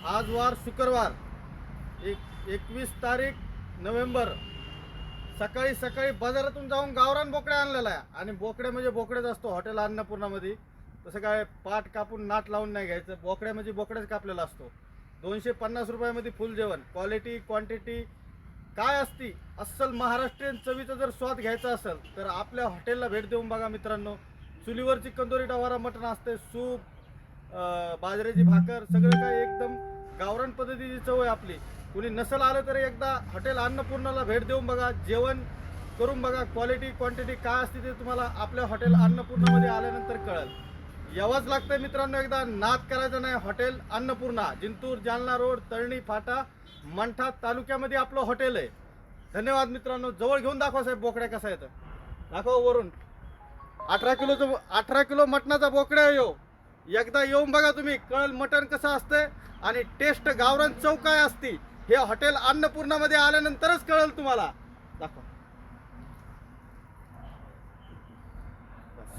आज वार शुक्रवार 21 तारीख नोव्हेंबर। सकाळी सकाळी बाजारातून जाऊन गावरान बोकड्या आणलेला आहे आणि बोकडे म्हणजे बोकडेच असतो हॉटेल अन्नपूर्णामध्ये। तसं काय पाट कापून नाट लावून नाही घ्यायचं, बोकड्या म्हणजे बोकडेच कापलेला असतो। 250 रुपयामध्ये फुल जेवण, क्वालिटी क्वांटिटी काय असती। अस्सल महाराष्ट्रीयन चवीचा जर स्वाद घ्यायचा असेल तर आपल्या हॉटेलला भेट देऊन बघा मित्रांनो। चुलीवरची कंदोरी डवारा मटण असते, सूप, बाजरीची भाकर, सगळं काय एकदम गावरान पद्धतीची चव आहे आपली। कुणी नसल आलं तर एकदा हॉटेल अन्नपूर्णाला भेट देऊन बघा, जेवण करून बघा, क्वालिटी क्वांटिटी काय असते ते तुम्हाला आपल्या हॉटेल अन्नपूर्णामध्ये आल्यानंतर कळेल। यावंच लागतंय मित्रांनो, एकदा नाद करायचा नाही। हॉटेल अन्नपूर्णा, जिंतूर जालना रोड, तळणी फाटा, मंठा तालुक्यामध्ये आपलं हॉटेल आहे। धन्यवाद मित्रांनो। जवळ घेऊन दाखवा साहेब बोकड्या कसा येतं, दाखवा वरून। 18 किलो मटणाचा बोकड्या आहे यो। एकदा येऊन बघा तुम्ही, कळेल मटण कसं असतंय आणि टेस्ट गावरान चव काय असती हे हॉटेल अन्नपूर्णामध्ये आल्यानंतरच कळेल तुम्हाला। दाखवा।